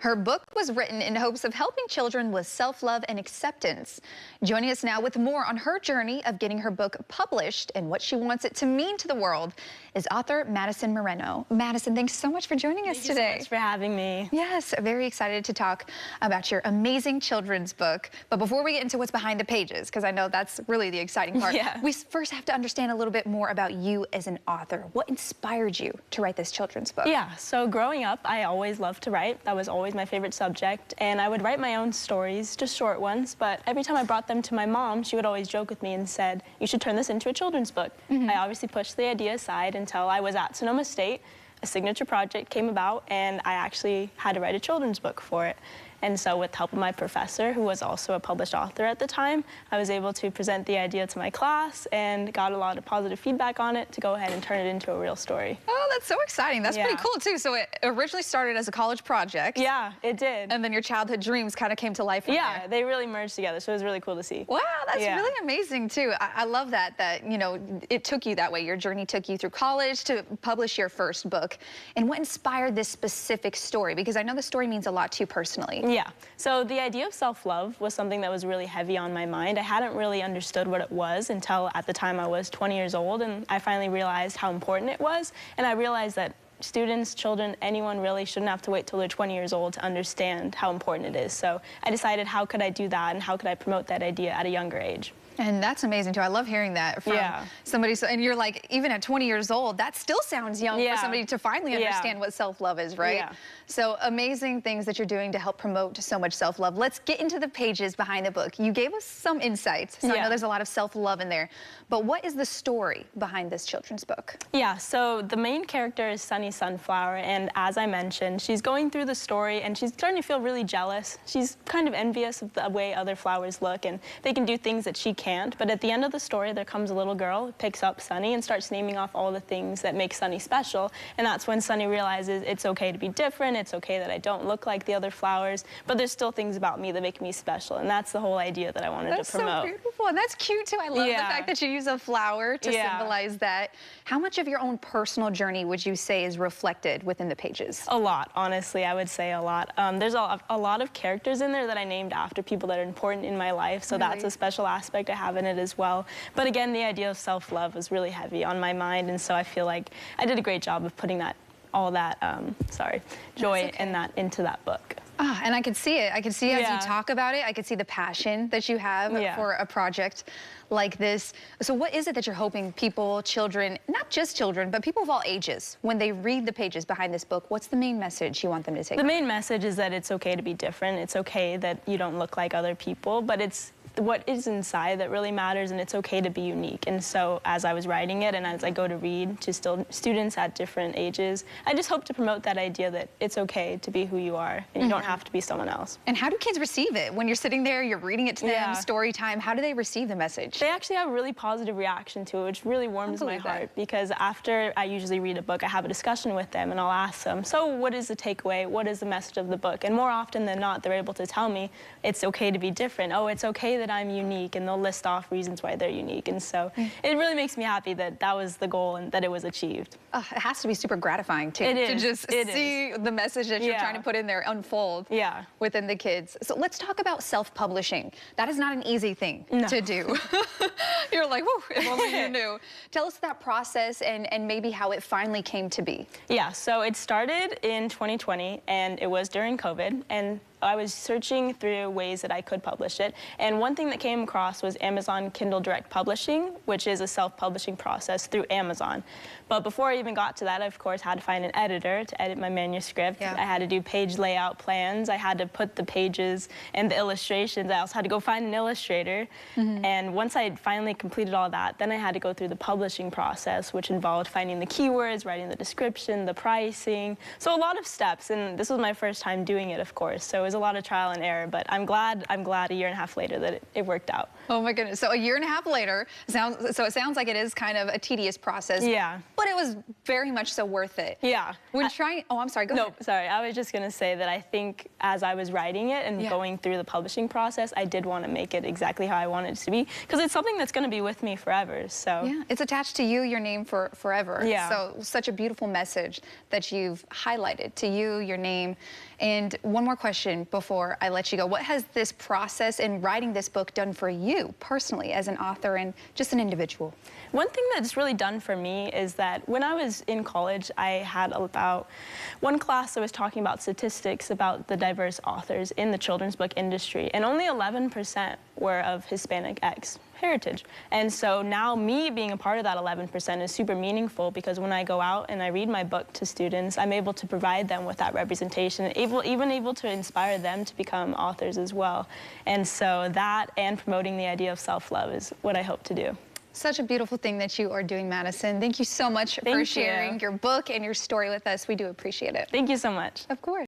Her book was written in hopes of helping children with self-love and acceptance. Joining us now with more on her journey of getting her book published and what she wants it to mean to the world is author Madison Moreno. Madison, thanks so much for joining us today. Thank you so much for having me. Yes, very excited to talk about your amazing children's book. But before we get into what's behind the pages, because I know that's really the exciting part, we first have to understand a little bit more about you as an author. What inspired you to write this children's book? Yeah, so growing up, I always loved to write. That was always my favorite subject, and I would write my own stories, just short ones, but every time I brought them to my mom, she would always joke with me and said, you should turn this into a children's book. I obviously pushed the idea aside until I was at Sonoma State. A signature project came about, and I actually had to write a children's book for it. And so with the help of my professor, who was also a published author at the time, I was able to present the idea to my class and got a lot of positive feedback on it to go ahead and turn it into a real story. Oh, that's so exciting. That's pretty cool, too. So it originally started as a college project. Yeah, it did. And then your childhood dreams kind of came to life from there. They really merged together, so it was really cool to see. Wow, that's really amazing, too. I love that, you know, it took you that way. Your journey took you through college to publish your first book. And what inspired this specific story? Because I know the story means a lot to you personally. Yeah, so the idea of self-love was something that was really heavy on my mind. I hadn't really understood what it was until at the time I was 20 years old, and I finally realized how important it was. And I realized that students, children, anyone really shouldn't have to wait till they're 20 years old to understand how important it is. So I decided, how could I do that, and how could I promote that idea at a younger age? And that's amazing, too. I love hearing that from somebody. And you're like, even at 20 years old, that still sounds young for somebody to finally understand what self-love is, right? So amazing things that you're doing to help promote so much self-love. Let's get into the pages behind the book. You gave us some insights, so I know there's a lot of self-love in there. But what is the story behind this children's book? Yeah, so the main character is Sunny Sunflower, and as I mentioned, she's going through the story, and she's starting to feel really jealous. She's kind of envious of the way other flowers look, and they can do things that she can't. But at the end of the story, there comes a little girl who picks up Sunny and starts naming off all the things that make Sunny special. And that's when Sunny realizes it's okay to be different, it's okay that I don't look like the other flowers, but there's still things about me that make me special. And that's the whole idea that I wanted to promote. That's so beautiful, and that's cute too. I love the fact that you use a flower to symbolize that. How much of your own personal journey would you say is reflected within the pages? A lot, honestly, I would say a lot. There's a lot of characters in there that I named after people that are important in my life, so that's a special aspect I have in it as well. But again, the idea of self-love was really heavy on my mind, and so I feel like I did a great job of putting that, all that, joy and that into that book. And I could see it. I could see as you talk about it, I could see the passion that you have for a project like this. So what is it that you're hoping people, children, not just children, but people of all ages, when they read the pages behind this book, what's the main message you want them to take? The main message is that it's okay to be different. It's okay that you don't look like other people, but it's what is inside that really matters, and it's okay to be unique. And so as I was writing it, and as I go to read to students at different ages, I just hope to promote that idea that it's okay to be who you are, and you don't have to be someone else. And how do kids receive it? When you're sitting there, you're reading it to them, story time, how do they receive the message? They actually have a really positive reaction to it, which really warms my heart, because after I usually read a book, I have a discussion with them, and I'll ask them, so what is the takeaway? What is the message of the book? And more often than not, they're able to tell me, it's okay to be different. Oh, it's okay that I'm unique, and they'll list off reasons why they're unique. And so it really makes me happy that that was the goal and that it was achieved. It has to be super gratifying, too, to just see the message that you're trying to put in there unfold within the kids. So let's talk about self-publishing. That is not an easy thing to do. You're like, whoo, if only you knew. Tell us that process and maybe how it finally came to be. Yeah, so it started in 2020, and it was during COVID, and I was searching through ways that I could publish it, and one thing that came across was Amazon Kindle Direct Publishing, which is a self-publishing process through Amazon. But before I even got to that, I, of course, had to find an editor to edit my manuscript. I had to do page layout plans. I had to put the pages and the illustrations. I also had to go find an illustrator. And once I had finally completed all that, then I had to go through the publishing process, which involved finding the keywords, writing the description, the pricing. So a lot of steps, and this was my first time doing it, of course. So it was was a lot of trial and error, but I'm glad a year and a half later that it worked out. Oh my goodness. So a year and a half later, so it sounds like it is kind of a tedious process. Yeah. But it was very much so worth it. Yeah. When trying, oh, I'm sorry, go ahead. No, sorry. I was just going to say that I think as I was writing it and going through the publishing process, I did want to make it exactly how I wanted it to be, because it's something that's going to be with me forever. So yeah, it's attached to you, your name forever. Yeah. So such a beautiful message that you've highlighted to you, your name. And one more question before I let you go. What has this process in writing this book done for you personally as an author and just an individual? One thing that's really done for me is that when I was in college, I had about one class that was talking about statistics about the diverse authors in the children's book industry, and only 11% were of Hispanic X heritage. And so now me being a part of that 11% is super meaningful, because when I go out and I read my book to students, I'm able to provide them with that representation, even able to inspire them to become authors as well. And so that and promoting the idea of self-love is what I hope to do. Such a beautiful thing that you are doing, Madison. Thank you so much for sharing your book and your story with us. We do appreciate it. Thank you so much. Of course.